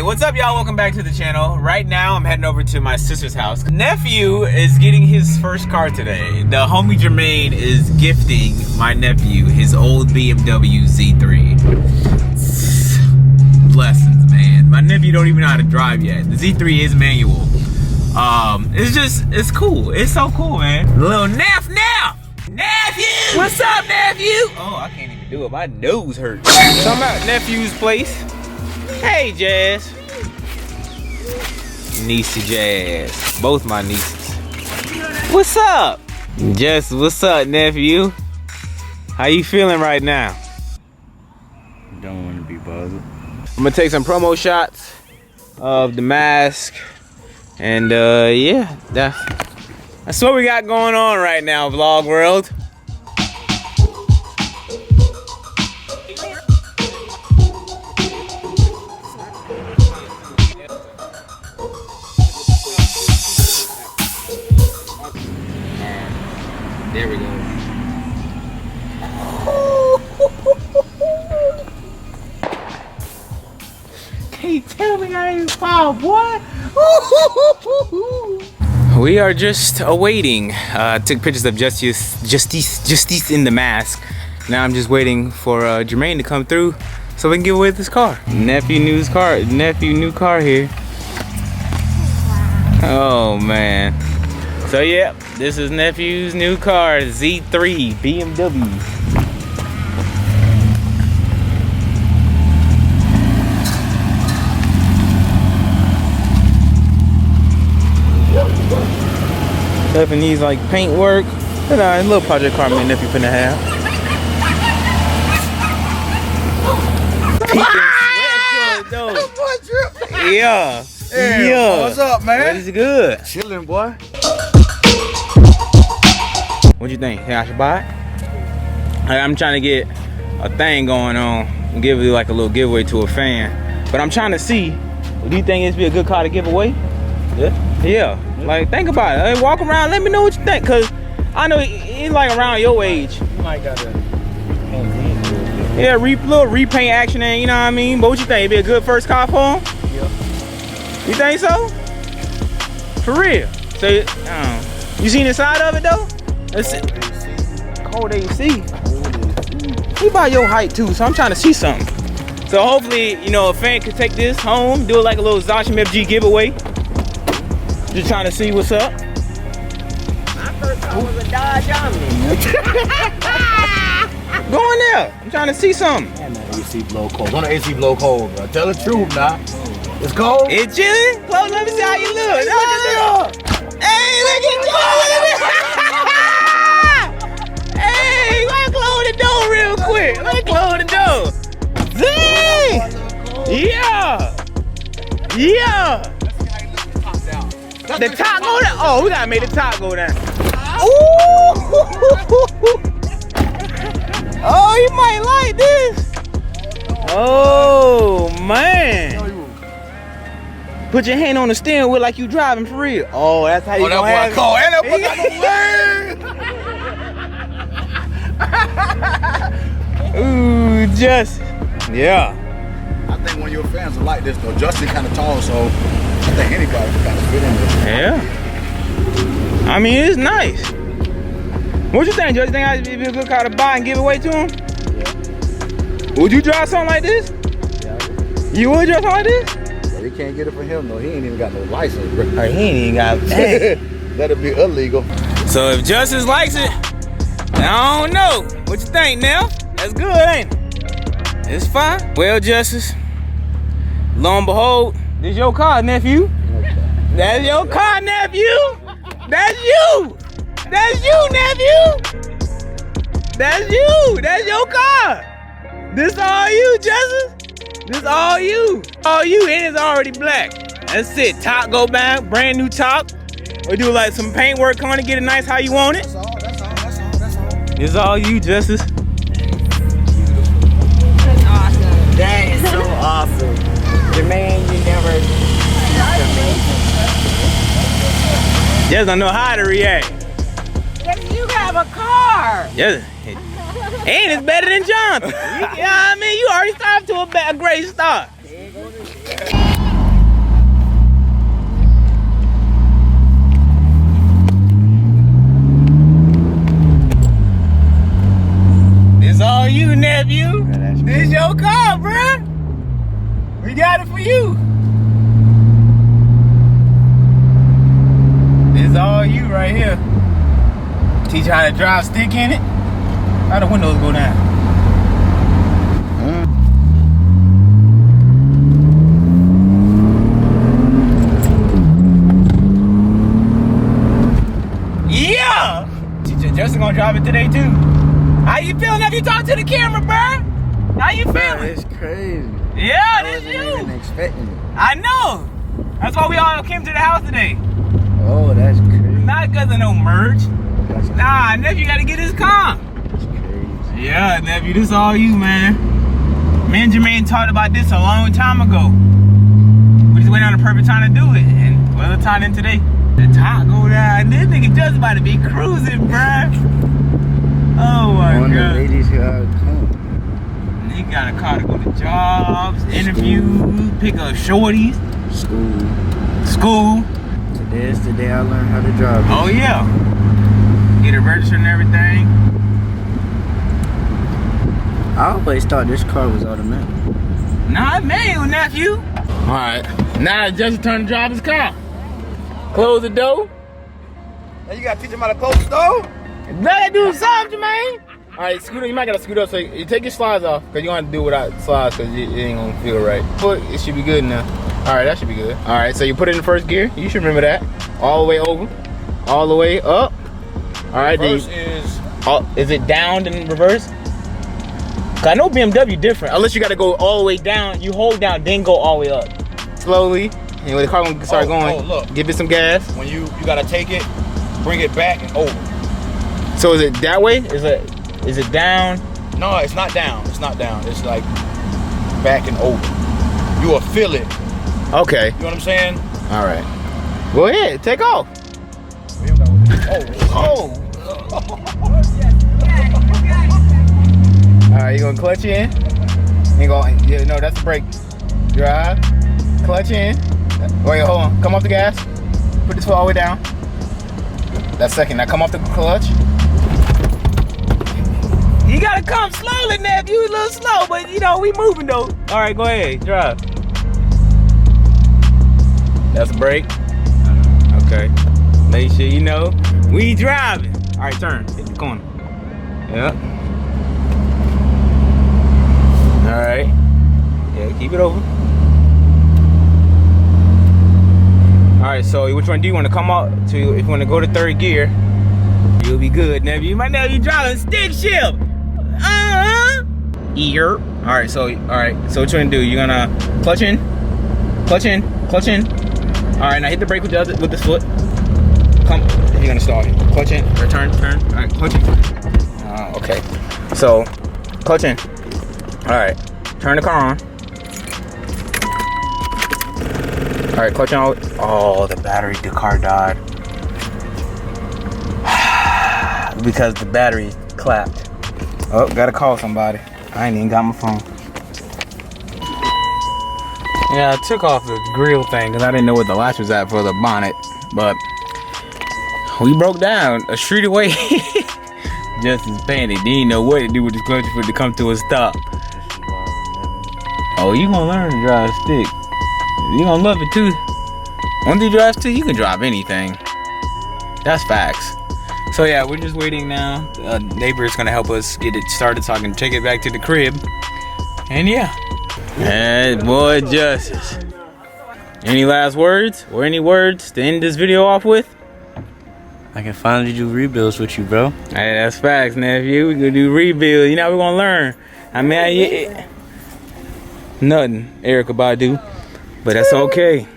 What's up, y'all? Welcome back to the channel. Right now, I'm heading over to my sister's house. Nephew is getting his first car today. The homie Jermaine is gifting my nephew his old BMW Z3. Blessings, man. My nephew don't even know how to drive yet. The Z3 is manual. It's cool. It's so cool, man. Little Nephew! What's up, nephew? Oh, I can't even do it. My nose hurts. So I'm at Nephew's place. Hey, Jazz. Niece Jazz. Both my nieces. What's up? Jess, what's up, nephew? How you feeling right now? Don't want to be bothered. I'm gonna take some promo shots of the mask. And yeah, that's what we got going on right now, vlog world. There we go. Can you tell me I ain't foul, boy? We are just awaiting. Took pictures of Justice in the mask. Now I'm just waiting for Jermaine to come through so we can give away this car. Nephew new car here. Oh man. So yeah, this is Nephew's new car, Z3 BMW. Nephew needs like paint work. And a little project car me and Nephew finna have. Yeah. Hey, yeah. What's up, man? It's good. Chilling, boy. What you think? Think I should buy it? I'm trying to get a thing going on and give you like a little giveaway to a fan. But I'm trying to see, do you think it'd be a good car to give away? Yeah. Yeah. Like, think about it. Hey, walk around, let me know what you think. Cause I know he's like around your age. You might gotta Yeah, little repaint action and you know what I mean? But what you think? It'd be a good first car for him? Yeah. You think so? For real? So, you seen the side of it though? Let's see. Cold AC. He about your height too, so I'm trying to see something. So hopefully, you know, a fan could take this home, do it like a little Zosh MFG giveaway. Just trying to see what's up. My first car was a Dodge Omni. Go in there. I'm trying to see something. Man, that AC blow cold. Don't the AC blow cold, bro. Tell the truth now. It's cold? It's chilling? Close, let me see how you look. Hey, look at you. Hey, let's close the door real quick. Let's close the door. Dang. Yeah. Yeah. The top go down. Oh, we gotta make the top go down. Ooh. Oh, you might like this. Oh man. Put your hand on the steering wheel like you driving for real. Oh, that's how you gonna have it. Cold. And that boy got no Ooh, just yeah. I think one of your fans will like this though. Justin kind of tall, so I think anybody can kind of fit in there. Yeah. I mean, it's nice. What you think, Joe? You think it'd be a good car to buy and give away to him? Yeah. Would you drive something like this? Yeah. You would drive something like this? Well, we can't get it for him though. He ain't even got no license, bro. He ain't even got. That'll be illegal. So if Justice likes it, I don't know. What you think, Nell? That's good, ain't it? It's fine. Well, Justice, lo and behold, this your car, nephew. That's your car, nephew. That's you. That's you, nephew. That's you. That's your car. This all you, Justice. This all you. All you, and it's already black. That's it. Top go back, brand new top. We do like some paint work on it, get it nice how you want it. That's all. It's all you, Justice. That's awesome. That is so awesome. Jermaine, you never. Just don't know how to react. Yes, you have a car. Yes. And it's better than Jonathan. You know what I mean? You already started to a great start. got it for you. This is all you right here. Teach you how to drive stick in it. How the windows go down? Yeah! Teacher Justin gonna drive it today too. How you feeling if you talk to the camera, bro? How you feeling? It's crazy. Yeah, I that's wasn't you. even expecting it. I know. That's why we all came to the house today. Oh, that's crazy. Not because of no merch. That's Nah, nephew gotta get his car. crazy. Yeah, nephew, this all you, man. Me and Jermaine talked about this a long time ago. We just waited on the perfect time to do it. And what other time than today? The top go down. This nigga just about to be cruising, bruh. Oh my One of the god. ladies who I come. He got a car to go to jobs, interviews, pick up shorties, school. Today is the day I learned how to drive. Oh yeah. Get it registered and everything. I always thought this car was automatic. Nah, manual, nephew. Alright. Now it's just turn to drive his car. Close the door. Now you gotta teach him how to close the door? Let it do something, Jermaine. Alright, scoot up. You might gotta scoot up so you take your slides off. Cause you want to do without slides cause it ain't gonna feel right. But it should be good now. Alright, that should be good. Alright, so you put it in first gear. You should remember that. All the way over. All the way up. Alright, Reverse is it down and reverse? Cause I know BMW different. Unless you gotta go all the way down. You hold down, then go all the way up. Slowly. And when the car gonna start going, look. give it some gas. when you gotta take it, bring it back and over. So is it that way? Is it down? No, it's not down. It's not down. It's like back and over. You will feel it. Okay. You know what I'm saying? All right. Go ahead. Take off. Oh. All right. You gonna clutch in? You going? Yeah. No, that's the brake. Drive. Clutch in. Wait. Hold on. Come off the gas. Put this foot all the way down. That's second. Now come off the clutch. You gotta come slowly, nephew. A little slow, but you know we moving though. All right, go ahead, drive. That's a brake. Okay. Make sure you know we driving. All right, turn. Hit the corner. Yep. All right. Yeah, keep it over. All right. So which one do you want to come out to? If you want to go to third gear, you'll be good, nephew. You might know you driving stick shift. Ear. Alright, so what you gonna do? You're gonna clutch in. Alright, now hit the brake with this foot. Come, you're gonna start. Clutch in, or turn. Alright, clutch in. Okay. So, clutch in. Alright, turn the car on. Alright, clutch on. Oh, the car died. Because the battery clapped. Oh, gotta call somebody. I ain't even got my phone. Yeah, I took off the grill thing because I didn't know where the latch was at for the bonnet. But we broke down a street away. Justin's panicked. He didn't know what to do with his clutch for it to come to a stop. Oh, you gonna learn to drive stick. You gonna love it too. Once you drive stick, you can drive anything. That's facts. So yeah, we're just waiting now. Neighbor's gonna help us get it started so I can take it back to the crib. And yeah. Hey, boy, Justice. Any last words or any words to end this video off with? I can finally do rebuilds with you, bro. Hey, that's facts, nephew. We gonna do rebuild. You know we're gonna learn. I mean, nothing, Erica Badu, but that's okay.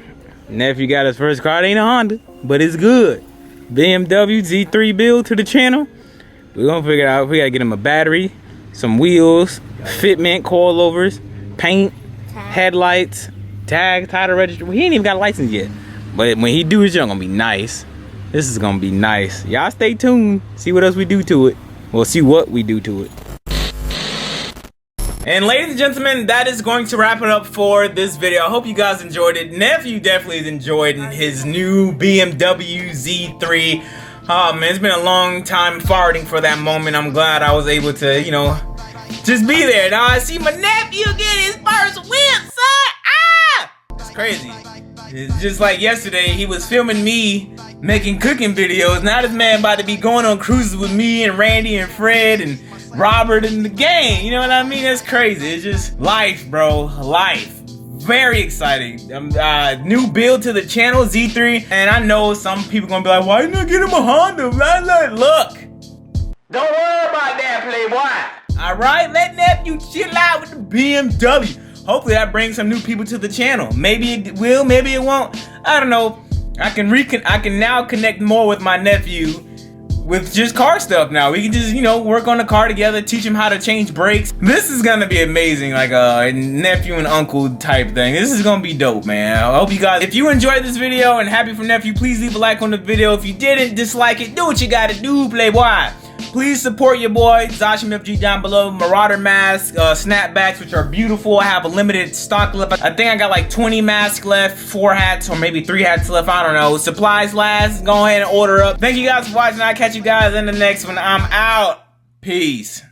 Nephew got his first car. It ain't a Honda, but it's good. BMW Z3 build to the channel. We're gonna figure it out. We gotta get him a battery, some wheels, fitment, coilovers, paint, headlights, tag, title register. He ain't even got a license yet. But when he do, it's gonna be nice. This is gonna be nice. Y'all stay tuned. See what else we do to it. We'll see what we do to it. And ladies and gentlemen, that is going to wrap it up for this video. I hope you guys enjoyed it. Nephew definitely enjoyed his new BMW Z3. Oh man, it's been a long time farting for that moment. I'm glad I was able to, you know, just be there. Now I see my nephew get his first whip, son. crazy. It's just like yesterday, he was filming me making cooking videos. Now this man about to be going on cruises with me and Randy and Fred and Robert and the gang. You know what I mean? That's crazy. It's just life, bro. Life. Very exciting. New build to the channel, Z3. And I know some people gonna be like, why you not get him a Honda? Look. Don't worry about that, Playboy. Alright, let Nephew chill out with the BMW. Hopefully that brings some new people to the channel. Maybe it will, maybe it won't. I don't know. I can now connect more with my nephew with just car stuff now. We can just, you know, work on the car together, teach him how to change brakes. This is gonna be amazing, like a nephew and uncle type thing. This is gonna be dope, man. I hope you guys, if you enjoyed this video and happy for Nephew, please leave a like on the video. If you didn't, dislike it. Do what you gotta do, Playboy. Please support your boy, Zosh and FG down below. Marauder masks, snapbacks, which are beautiful. I have a limited stock left. I think I got like 20 masks left, 4 hats, or maybe 3 hats left. I don't know. Supplies last. Go ahead and order up. Thank you guys for watching. I'll catch you guys in the next one. I'm out. Peace.